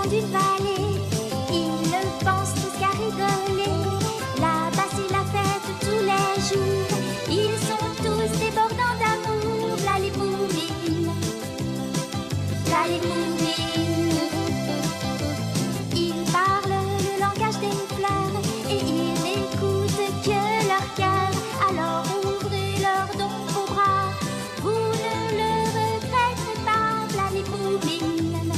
d'une vallée. Ils ne pensent tous qu'à rigoler. Là-bas c'est la fête tous les jours. Ils sont tous débordants d'amour. V'là les bourrines, v'là les bourrines. Ils parlent le langage des fleurs et ils n'écoutent que leur cœur. Alors ouvrez leurs dons vos bras, vous ne le regretterez pas. V'là les bourrines,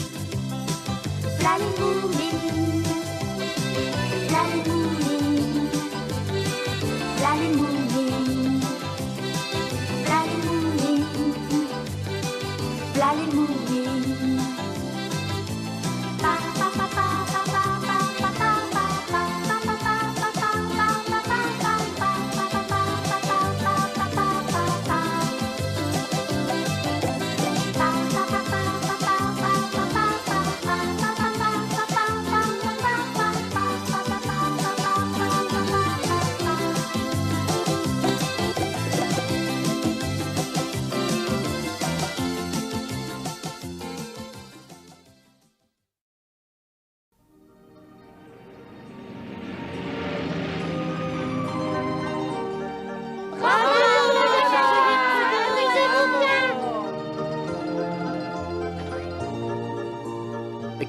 v'là les bourrines, v'là les bourrines, v'là les bourrines, v'là les bourrines, v'là les bourrines.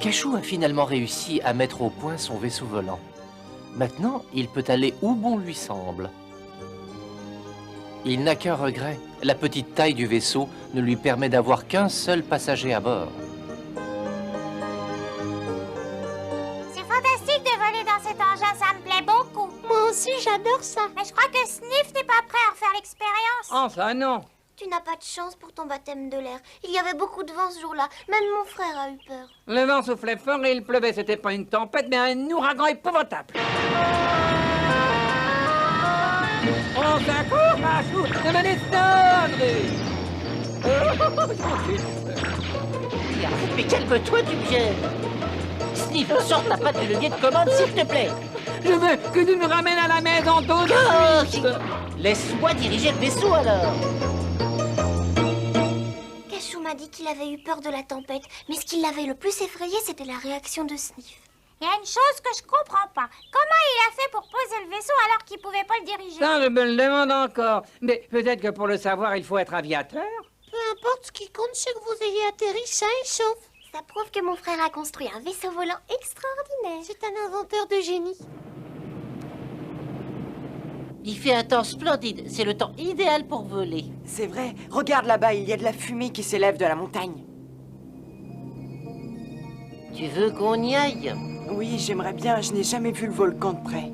Cachou a finalement réussi à mettre au point son vaisseau volant. Maintenant, il peut aller où bon lui semble. Il n'a qu'un regret. La petite taille du vaisseau ne lui permet d'avoir qu'un seul passager à bord. C'est fantastique de voler dans cet engin, ça me plaît beaucoup. Moi aussi, j'adore ça. Mais je crois que Sniff n'est pas prêt à refaire l'expérience. Enfin non. Tu n'as pas de chance pour ton baptême de l'air. Il y avait beaucoup de vent ce jour-là. Même mon frère a eu peur. Le vent soufflait fort et il pleuvait. C'était pas une tempête, mais un ouragan épouvantable. On s'accourt, Cachou. Ne me Mais calme-toi, tu me gênes. Sniff, sors ta patte du levier de commande, s'il te plaît. Je veux que tu nous ramènes à la maison tout de Oh, suite. laisse-moi diriger le vaisseau, alors. Cachou m'a dit qu'il avait eu peur de la tempête. Mais ce qui l'avait le plus effrayé, c'était la réaction de Sniff. Il y a une chose que je comprends pas. Comment il a fait pour poser le vaisseau alors qu'il pouvait pas le diriger? Ça, je me le demande encore. Mais peut-être que pour le savoir, il faut être aviateur. Peu importe, ce qui compte, c'est que vous ayez atterri sain et sauf. Ça prouve que mon frère a construit un vaisseau volant extraordinaire. C'est un inventeur de génie. Il fait un temps splendide. C'est le temps idéal pour voler. C'est vrai, regarde là-bas, il y a de la fumée qui s'élève de la montagne. Tu veux qu'on y aille? Oui, j'aimerais bien, je n'ai jamais vu le volcan de près.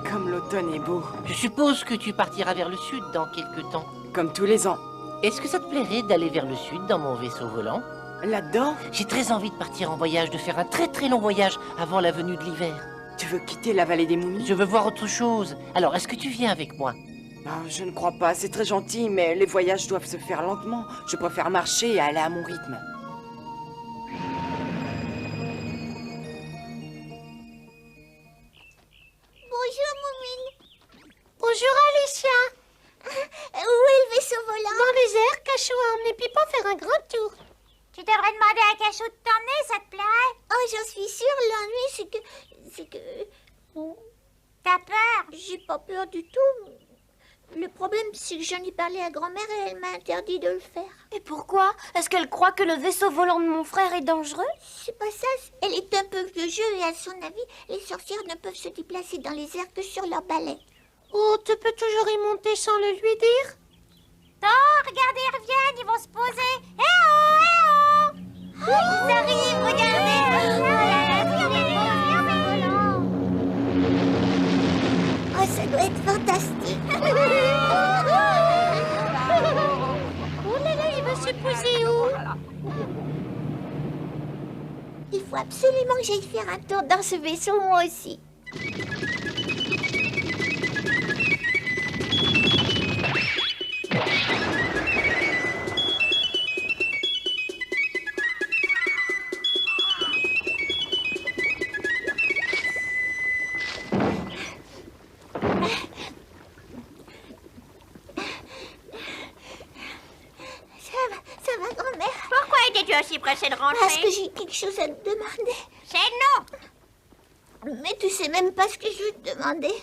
Comme l'automne est beau, Je suppose que tu partiras vers le sud dans quelque temps. comme tous les ans. Est-ce que ça te plairait d'aller vers le sud dans mon vaisseau volant? Là-dedans, J'ai très envie de partir en voyage, de faire un très très long voyage avant la venue de l'hiver. tu veux quitter la vallée des momies? Je veux voir autre chose. Alors, est-ce que tu viens avec moi? Ah, je ne crois pas, c'est très gentil, mais les voyages doivent se faire lentement. Je préfère marcher et aller à mon rythme. Bonjour, Moumine. Bonjour, Alicia. Où est le vaisseau volant? Dans les airs, Cachou a emmené Pipo faire un grand tour. Tu devrais demander à Cachou de t'emmener, ça te plairait? Oh, j'en suis sûre, l'ennui, c'est que... T'as peur? J'ai pas peur du tout. Le problème, c'est que j'en ai parlé à grand-mère et elle m'a interdit de le faire. Et pourquoi? Est-ce qu'elle croit que le vaisseau volant de mon frère est dangereux? C'est pas ça. Elle est un peu vieux jeu et à son avis, les sorcières ne peuvent se déplacer dans les airs que sur leur balai. Oh, tu peux toujours y monter sans le lui dire? Oh, regardez, ils reviennent, ils vont se poser. Eh oh, eh oh! Oh, ils arrivent, regardez! doit être fantastique. Oh là là, il va se poser où? Il faut absolument que j'aille faire un tour dans ce vaisseau, moi aussi. Ça va, grand-mère? Pourquoi étais-tu aussi pressée de rentrer? Parce que j'ai quelque chose à te demander. C'est non. Mais tu sais même pas ce que je veux te demander.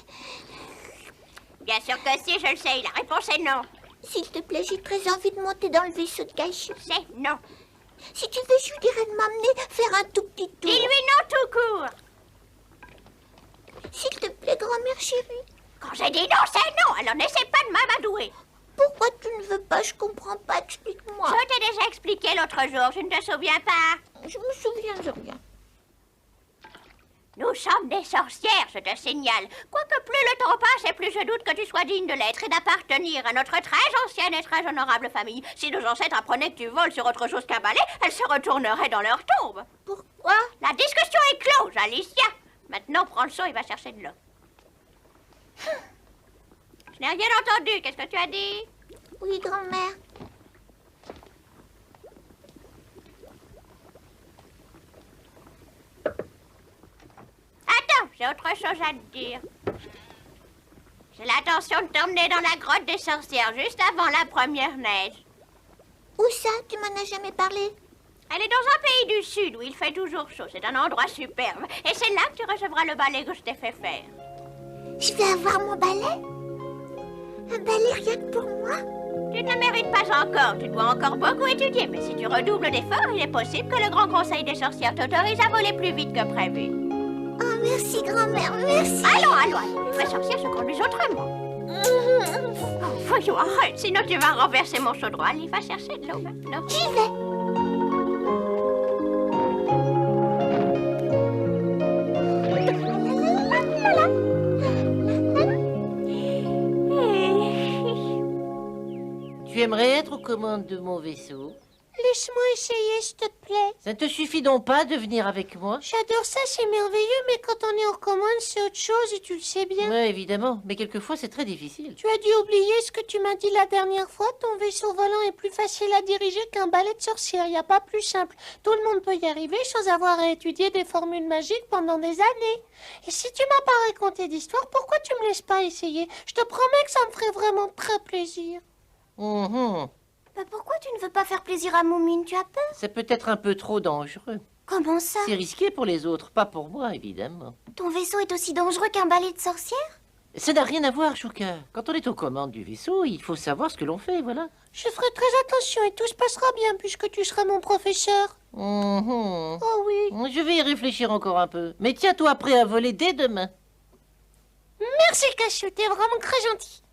Bien sûr que si, je le sais. La réponse est non. S'il te plaît, j'ai très envie de monter dans le vaisseau de Cachou. C'est non. Si tu veux, je lui dirais de m'emmener faire un tout petit tour. Dis-lui non tout court. S'il te plaît, grand-mère chérie. Quand j'ai dit non, c'est non. Alors n'essaie pas de m'amadouer. Pourquoi tu ne veux pas? Je comprends pas. Explique-moi. Je t'ai déjà expliqué l'autre jour. Tu ne te souviens pas? Je me souviens de rien. Nous sommes des sorcières, je te signale. Quoique plus le temps passe et plus je doute que tu sois digne de l'être et d'appartenir à notre très ancienne et très honorable famille. Si nos ancêtres apprenaient que tu voles sur autre chose qu'un balai, elles se retourneraient dans leur tombe. Pourquoi? La discussion est close, Alicia. Maintenant, prends le seau et va chercher de l'eau. Je n'ai rien entendu. Qu'est-ce que tu as dit? Oui, grand-mère. Attends, j'ai autre chose à te dire. J'ai l'intention de t'emmener dans la grotte des sorcières juste avant la première neige. Où ça? Tu m'en as jamais parlé. Elle est dans un pays du sud où il fait toujours chaud. C'est un endroit superbe. Et c'est là que tu recevras le balai que je t'ai fait faire. Je vais avoir mon balai? Un balai rien que pour moi? Tu ne le mérites pas encore. Tu dois encore beaucoup étudier. Mais si tu redoubles d'efforts, il est possible que le Grand Conseil des sorcières t'autorise à voler plus vite que prévu. Oh, merci, grand-mère, merci. Allons. Les vraies sorcières se conduisent autrement. Oh, voyons, arrête. Sinon, tu vas renverser mon chaudron. Allez, va chercher de l'eau maintenant. J'y vais. Tu aimerais être aux commandes de mon vaisseau? Laisse-moi essayer, s'il te plaît. Ça ne te suffit donc pas de venir avec moi? J'adore ça, c'est merveilleux, mais quand on est aux commandes, c'est autre chose et tu le sais bien. Oui, évidemment, mais quelquefois c'est très difficile. Tu as dû oublier ce que tu m'as dit la dernière fois. Ton vaisseau volant est plus facile à diriger qu'un balai de sorcière. Il n'y a pas plus simple. Tout le monde peut y arriver sans avoir à étudier des formules magiques pendant des années. Et si tu m'as pas raconté d'histoire, pourquoi tu me laisses pas essayer? Je te promets que ça me ferait vraiment très plaisir. Pourquoi tu ne veux pas faire plaisir à Moumine? Tu as peur? C'est peut-être un peu trop dangereux. Comment ça? C'est risqué pour les autres, pas pour moi, évidemment. Ton vaisseau est aussi dangereux qu'un balai de sorcière? Ça n'a rien à voir, Chouka. Quand on est aux commandes du vaisseau, il faut savoir ce que l'on fait, voilà. Je ferai très attention et tout se passera bien puisque tu seras mon professeur. Oh oui. Je vais y réfléchir encore un peu. Mais tiens-toi prêt à voler dès demain. Merci, Cachou, t'es vraiment très gentil.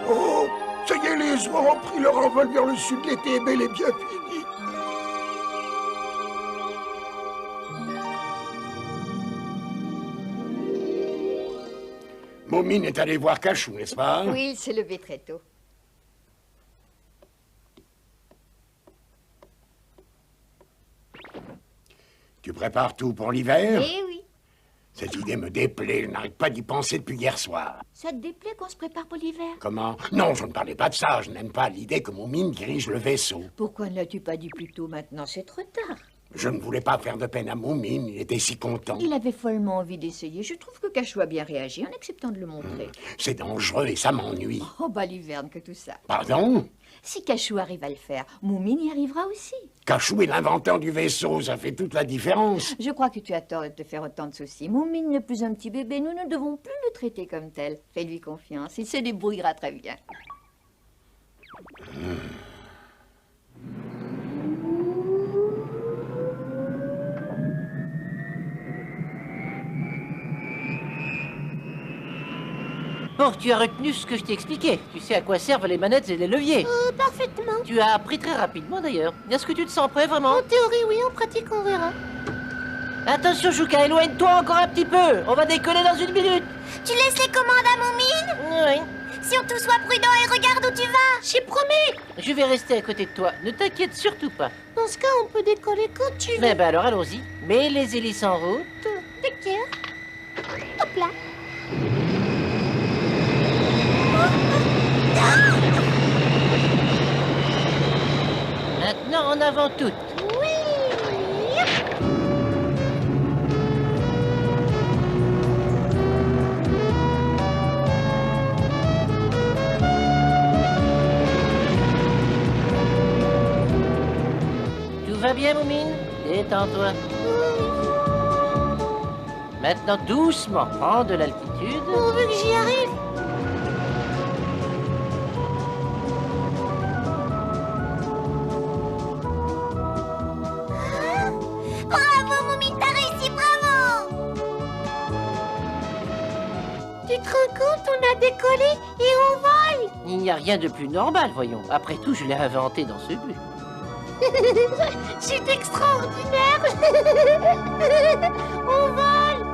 Oh, ça y est, les oies ont pris leur envol vers le sud. L'été est bel et bien fini. Moumine est allée voir Cachou, n'est-ce pas? Oui, il s'est levé très tôt. Tu prépares tout pour l'hiver? Eh oui. Cette idée me déplaît, je n'arrête pas d'y penser depuis hier soir. Ça te déplaît qu'on se prépare pour l'hiver? Comment? Non, je ne parlais pas de ça, je n'aime pas l'idée que Moumine dirige le vaisseau. Pourquoi ne l'as-tu pas dit plus tôt? Maintenant, c'est trop tard. Je ne voulais pas faire de peine à Moumine, il était si content. Il avait follement envie d'essayer. Je trouve que Cachou a bien réagi en acceptant de le montrer. C'est dangereux et ça m'ennuie. Oh, bah l'hiverne que tout ça. Pardon? Si Cachou arrive à le faire, Moumine y arrivera aussi. Cachou est l'inventeur du vaisseau, ça fait toute la différence. Je crois que tu as tort de te faire autant de soucis. Moumine n'est plus un petit bébé, nous ne devons plus le traiter comme tel. Fais-lui confiance, il se débrouillera très bien. Bon, tu as retenu ce que je t'ai expliqué. Tu sais à quoi servent les manettes et les leviers. Parfaitement. Tu as appris très rapidement d'ailleurs. Est-ce que tu te sens prêt vraiment? En théorie, oui, en pratique, on verra. Attention, Chouka, éloigne-toi encore un petit peu. On va décoller dans 1 minute. Tu laisses les commandes à Moumine? Oui. Surtout, sois prudent et regarde où tu vas. J'ai promis. Je vais rester à côté de toi. Ne t'inquiète surtout pas. Dans ce cas, on peut décoller quand tu veux. Mais ben alors allons-y. Mets les hélices en route. D'accord. Hop là. Maintenant en avant toutes. Tout va bien, Moumine? Détends-toi. Maintenant, doucement, prends de l'altitude. Pourvu que j'y arrive. Bravo, Moumine, t'as réussi, bravo. Tu te rends compte, on a décollé et on vole. Il n'y a rien de plus normal, voyons. Après tout, je l'ai inventé dans ce but. C'est extraordinaire. On vole.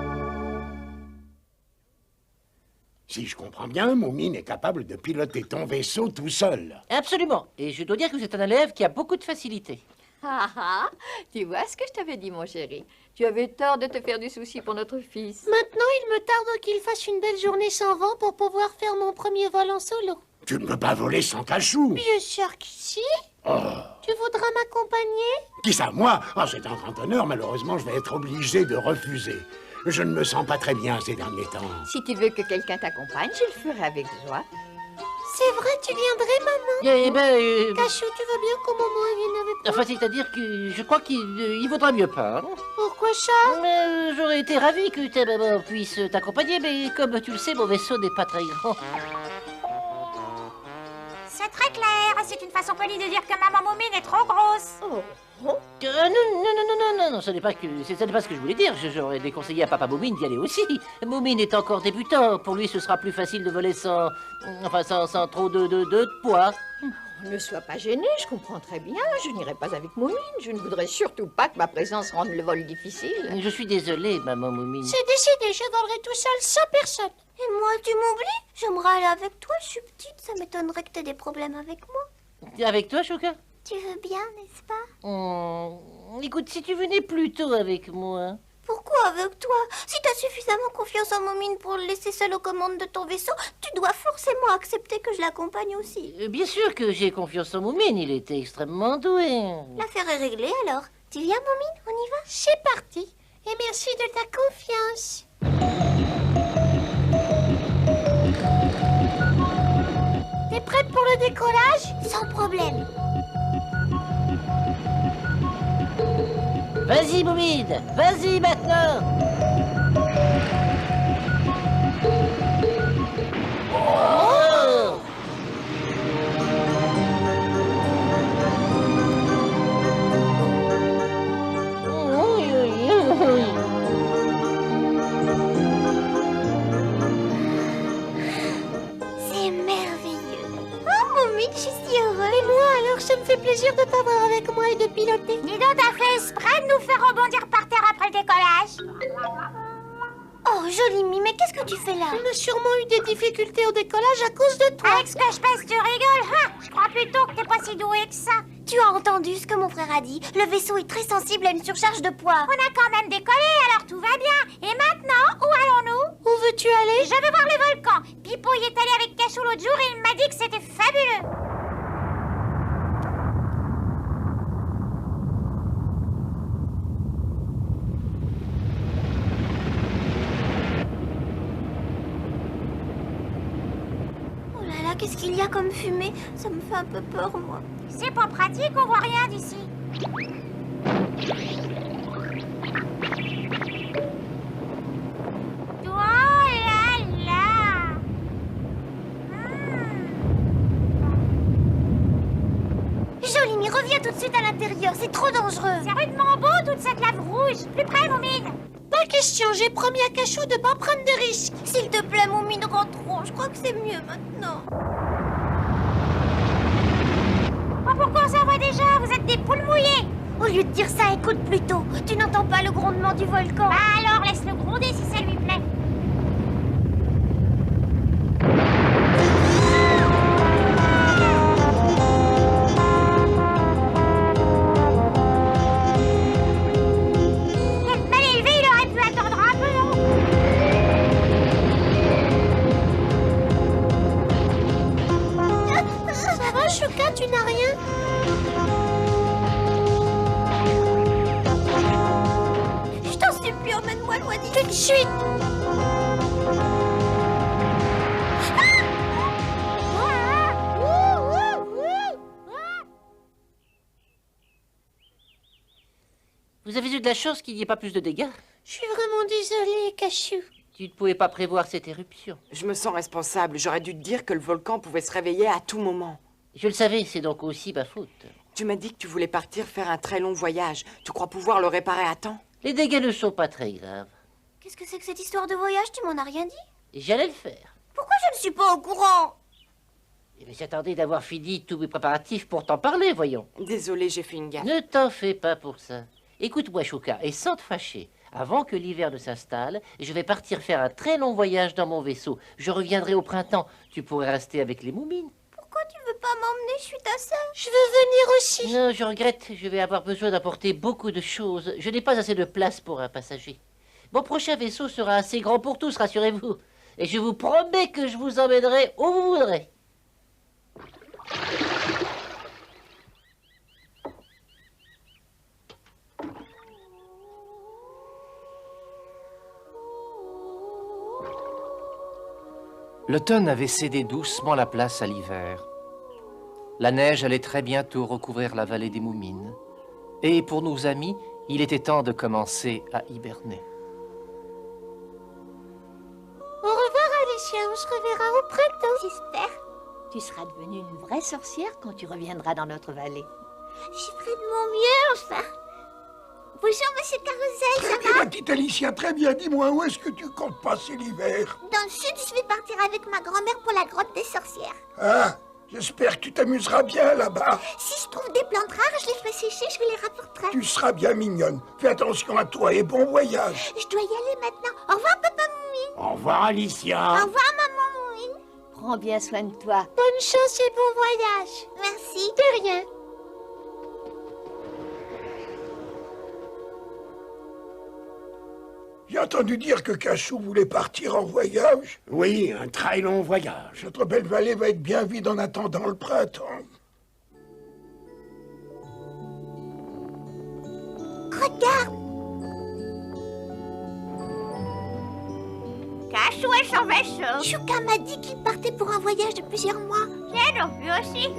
Si je comprends bien, Moumine est capable de piloter ton vaisseau tout seul. Absolument. Et je dois dire que c'est un élève qui a beaucoup de facilité. Ah ah, tu vois ce que je t'avais dit, mon chéri. Tu avais tort de te faire du souci pour notre fils. Maintenant, il me tarde qu'il fasse une belle journée sans vent pour pouvoir faire mon premier vol en solo. Tu ne peux pas voler sans cachou. Bien sûr que si. Oh. Tu voudras m'accompagner? Qui ça, moi? Oh, c'est un grand honneur. Malheureusement, je vais être obligé de refuser. Je ne me sens pas très bien ces derniers temps. Si tu veux que quelqu'un t'accompagne, je le ferai avec joie. C'est vrai, tu viendrais, maman? Eh ben... Cachou, tu veux bien que maman vienne avec moi? Enfin, c'est-à-dire que je crois qu'il vaudra mieux pas. Hein. Pourquoi ça? Mais j'aurais été ravi que ta maman puisse t'accompagner, mais comme tu le sais, mon vaisseau n'est pas très grand. C'est très clair. C'est une façon polie de dire que maman Moumine est trop grosse. Non, ce n'est pas ce que je voulais dire. J'aurais déconseillé à papa Moumine d'y aller aussi. Moumine est encore débutant. Pour lui, ce sera plus facile de voler sans trop de poids. Ne sois pas gêné, je comprends très bien. Je n'irai pas avec Moumine. Je ne voudrais surtout pas que ma présence rende le vol difficile. Je suis désolé, maman Moumine. C'est décidé, je volerai tout seul, sans personne. Et moi, tu m'oublies? J'aimerais aller avec toi, je suis petite. Ça m'étonnerait que t'aies des problèmes avec moi. Avec toi, Chouka? Tu veux bien, n'est-ce pas? Écoute, si tu venais plus tôt avec moi... Pourquoi avec toi? Si t'as suffisamment confiance en Moumine pour le laisser seul aux commandes de ton vaisseau, tu dois forcément accepter que je l'accompagne aussi. Bien sûr que j'ai confiance en Moumine, il était extrêmement doué. L'affaire est réglée alors. Tu viens, Moumine? On y va? C'est parti. Et merci de ta confiance. T'es prête pour le décollage? Sans problème. Vas-y, Moumine, vas-y maintenant. Oh! C'est merveilleux. Oh, Moumine, je suis si heureuse. Et moi, alors, ça me fait plaisir de t'avoir avec moi et de piloter. Dis donc, t'as fait exprès de nous faire rebondir par terre après le décollage. Oh, jolie Mie, mais qu'est-ce que tu fais là? On a sûrement eu des difficultés au décollage à cause de toi. Avec ce que je pèse, tu rigoles, hein? Je crois plutôt que t'es pas si doué que ça. Tu as entendu ce que mon frère a dit. Le vaisseau est très sensible à une surcharge de poids. On a quand même décollé, alors tout va bien. Et maintenant, où allons-nous? Où veux-tu aller? Je veux voir le volcan. Pipo y est allé avec Cachou l'autre jour et il m'a dit que c'était fabuleux. Qu'est-ce qu'il y a comme fumée? Ça me fait un peu peur, moi. C'est pas pratique, on voit rien d'ici. Oh là là! Jolie Mie, reviens tout de suite à l'intérieur, c'est trop dangereux. C'est rudement beau toute cette lave rouge. Plus près, Moumine. Pas question question. J'ai promis à Cachou de pas prendre de risques. S'il te plaît, Moumine, rentrons. Je crois que c'est mieux maintenant. Oh, pourquoi ça va déjà? Vous êtes des poules mouillées. Au lieu de dire ça, écoute plutôt. Tu n'entends pas le grondement du volcan? Bah alors, laisse-le gronder si ça lui plaît. Quel mal élevé, il aurait pu attendre un peu, non? Ça va, Chouka, tu n'as rien? Je t'en supplie, emmène-moi loin d'ici. Tout de suite. Vous avez eu de la chance qu'il n'y ait pas plus de dégâts. Je suis vraiment désolée, Cachou. Tu ne pouvais pas prévoir cette éruption. Je me sens responsable. J'aurais dû te dire que le volcan pouvait se réveiller à tout moment. Je le savais, c'est donc aussi ma faute. Tu m'as dit que tu voulais partir faire un très long voyage. Tu crois pouvoir le réparer à temps? Les dégâts ne sont pas très graves. Qu'est-ce que c'est que cette histoire de voyage? Tu m'en as rien dit? Et j'allais le faire. Pourquoi je ne suis pas au courant? Mais j'attendais d'avoir fini tous mes préparatifs pour t'en parler, voyons. Désolée, j'ai fait une gaffe. Ne t'en fais pas pour ça. Écoute-moi, Chouka, et sans te fâcher, avant que l'hiver ne s'installe, je vais partir faire un très long voyage dans mon vaisseau. Je reviendrai au printemps. Tu pourrais rester avec les moumines. Pourquoi tu veux pas m'emmener? Je suis ta sœur. Je veux venir aussi. Non, je regrette. Je vais avoir besoin d'apporter beaucoup de choses. Je n'ai pas assez de place pour un passager. Mon prochain vaisseau sera assez grand pour tous, rassurez-vous. Et je vous promets que je vous emmènerai où vous voudrez. L'automne avait cédé doucement la place à l'hiver. La neige allait très bientôt recouvrir la vallée des Moumines. Et pour nos amis, il était temps de commencer à hiberner. Au revoir, Alicia. On se reverra au printemps. J'espère. Tu seras devenue une vraie sorcière quand tu reviendras dans notre vallée. Je ferai de mon mieux, enfin. Bonjour, monsieur Carousel, ça va? Ma petite Alicia, très bien. Dis-moi, où est-ce que tu comptes passer l'hiver? Dans le sud, je vais partir avec ma grand-mère pour la grotte des sorcières. Ah, j'espère que tu t'amuseras bien là-bas. Si je trouve des plantes rares, je les ferai sécher, je vous les rapporterai. Tu seras bien mignonne. Fais attention à toi et bon voyage. Je dois y aller maintenant. Au revoir, papa Moumine. Au revoir, Alicia. Au revoir, maman Moumine. Prends bien soin de toi. Bonne chance et bon voyage. Merci. De rien. J'ai entendu dire que Cachou voulait partir en voyage. Oui, un très long voyage. Notre belle vallée va être bien vide en attendant le printemps. Regarde. Cachou et son vaisseau. Chouka m'a dit qu'il partait pour un voyage de plusieurs mois. J'ai donc vu aussi.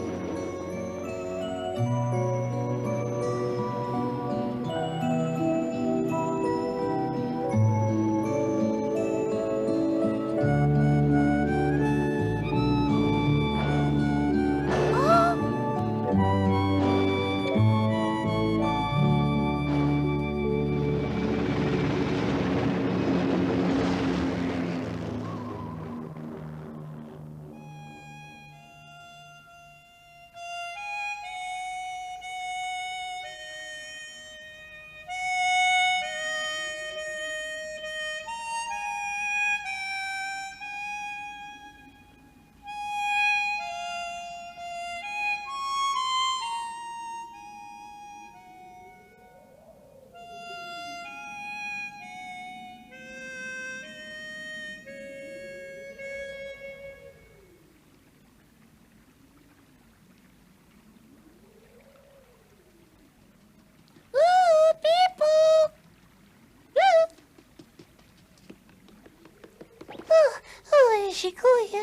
J'ai couille.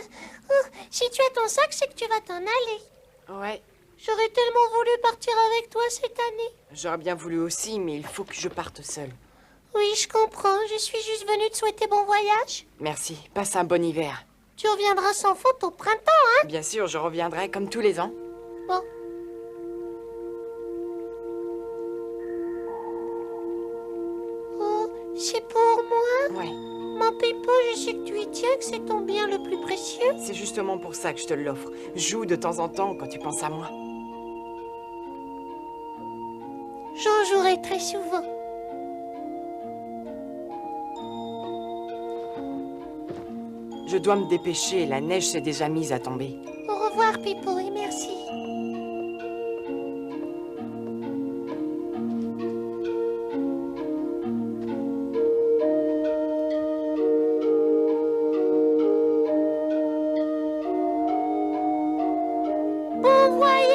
Oh, si tu as ton sac, c'est que tu vas t'en aller. Ouais, J'aurais tellement voulu partir avec toi cette année. j'aurais bien voulu aussi, mais il faut que je parte seule. Oui, je comprends. Je suis juste venue te souhaiter bon voyage. Merci, passe un bon hiver. Tu reviendras sans faute au printemps, hein? Bien sûr, je reviendrai comme tous les ans. Bon. Oh, c'est pour moi. je sais que tu y tiens, que c'est ton bien le plus précieux. C'est justement pour ça que je te l'offre. Joue de temps en temps quand tu penses à moi. J'en jouerai très souvent. Je dois me dépêcher, la neige s'est déjà mise à tomber. Au revoir, Pipo, et merci. Bon voyage!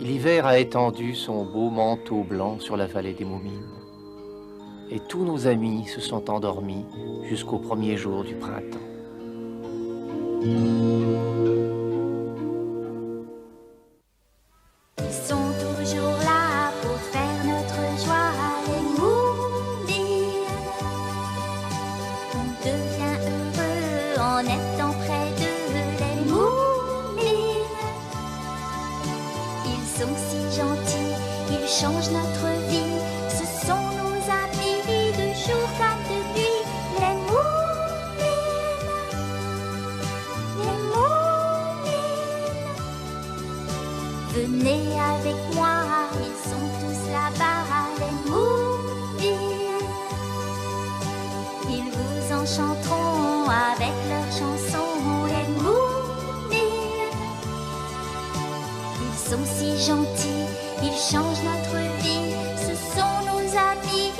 L'hiver a étendu son beau manteau blanc sur la vallée des Moumines. Et tous nos amis se sont endormis jusqu'au premier jour du printemps. Ils sont toujours là pour faire notre joie, les Moumines. On devient heureux en étant près d'eux, les Moumines. Ils sont si gentils, ils changent notre vie. Ce sont nos amis de jour comme de nuit, les Moumines. Les Moumines. Venez avec moi, ils sont tous là-bas, les Moumines. Ils vous enchanteront avec leurs chansons, les Moumines. Ils sont si gentils, ils changent notre vie, ce sont nos amis.